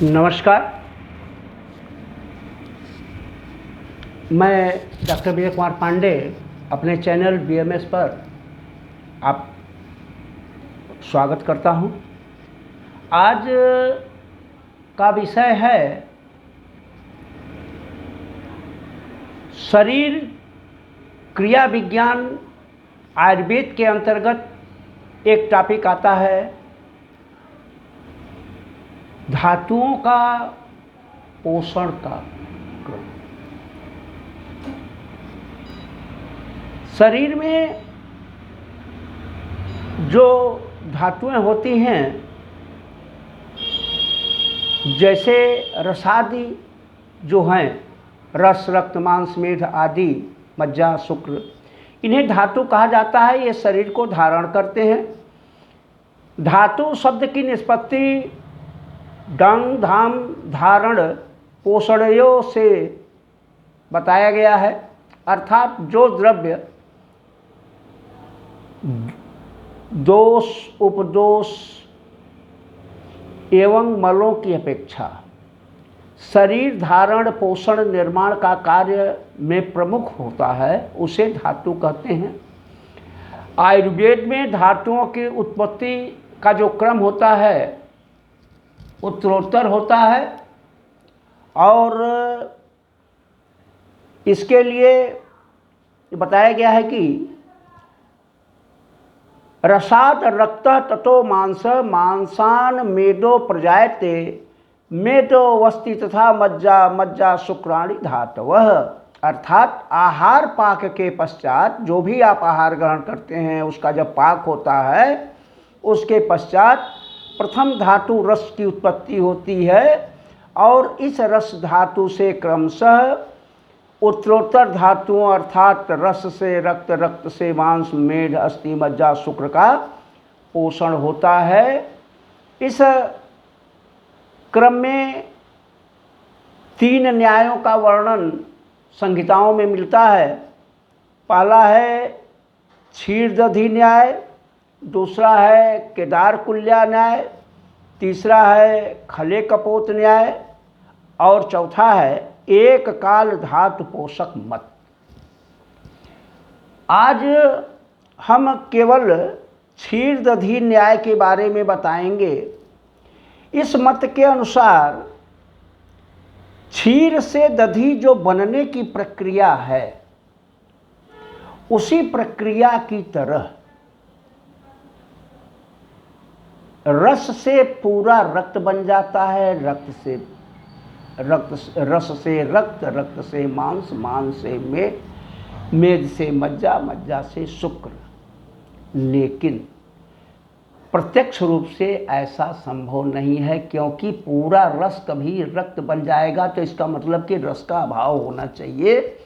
नमस्कार। मैं डॉक्टर विजय कुमार पांडे अपने चैनल बीएमएस पर आप स्वागत करता हूं। आज का विषय है शरीर क्रिया विज्ञान। आयुर्वेद के अंतर्गत एक टॉपिक आता है धातुओं का पोषण का क्रम। शरीर में जो धातुएं होती हैं, जैसे रसादि जो हैं, रस, रक्त, मांस, मेद आदि, मज्जा, शुक्र, इन्हें धातु कहा जाता है। ये शरीर को धारण करते हैं। धातु शब्द की निष्पत्ति डंग, धाम, धारण, पोषणयों से बताया गया है, अर्थात जो द्रव्य दोष, उपदोष एवं मलों की अपेक्षा शरीर धारण, पोषण, निर्माण का कार्य में प्रमुख होता है, उसे धातु कहते हैं। आयुर्वेद में धातुओं की उत्पत्ति का जो क्रम होता है उत्तरोत्तर होता है, और इसके लिए बताया गया है कि रसाद रक्त ततो मांस, मांसान मेदो प्रजायते, मेदो वस्ति तथा मज्जा, मज्जा शुक्राणि धातवः। अर्थात आहार पाक के पश्चात जो भी आप आहार ग्रहण करते हैं उसका जब पाक होता है उसके पश्चात प्रथम धातु रस की उत्पत्ति होती है, और इस रस धातु से क्रमशः उत्तरोत्तर धातुओं अर्थात रस से रक्त, रक्त से मांस, मेद, अस्थि, मज्जा, शुक्र का पोषण होता है। इस क्रम में 3 न्यायों का वर्णन संहिताओं में मिलता है। पहला है क्षीरदधि न्याय, दूसरा है केदार कुल्या न्याय, तीसरा है खले कपोत न्याय, और चौथा है एक काल धातु पोषक मत। आज हम केवल क्षीरदधि न्याय के बारे में बताएंगे। इस मत के अनुसार क्षीर से दधि जो बनने की प्रक्रिया है उसी प्रक्रिया की तरह रस से पूरा रक्त बन जाता है, रस से रक्त, रक्त से मांस, मांस से मेद, मेद से मज्जा, मज्जा से शुक्र। लेकिन प्रत्यक्ष रूप से ऐसा संभव नहीं है, क्योंकि पूरा रस कभी रक्त बन जाएगा तो इसका मतलब कि रस का अभाव होना चाहिए,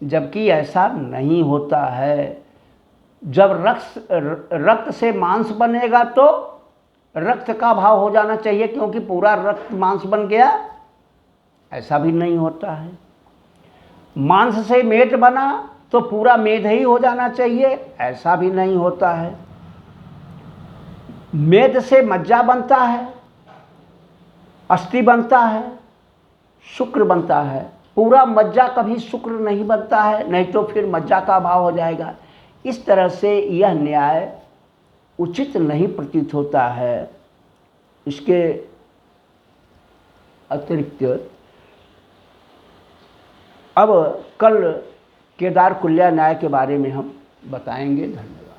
जबकि ऐसा नहीं होता है। जब रक्त से मांस बनेगा तो रक्त का अभाव हो जाना चाहिए, क्योंकि पूरा रक्त मांस बन गया, ऐसा भी नहीं होता है। मांस से मेद बना तो पूरा मेद ही हो जाना चाहिए, ऐसा भी नहीं होता है। मेद से मज्जा बनता है, अस्थि बनता है, शुक्र बनता है। पूरा मज्जा कभी शुक्र नहीं बनता है, नहीं तो फिर मज्जा का अभाव हो जाएगा। इस तरह से यह न्याय उचित नहीं प्रतीत होता है। इसके अतिरिक्त अब कल केदार कुल्या न्याय के बारे में हम बताएंगे। धन्यवाद।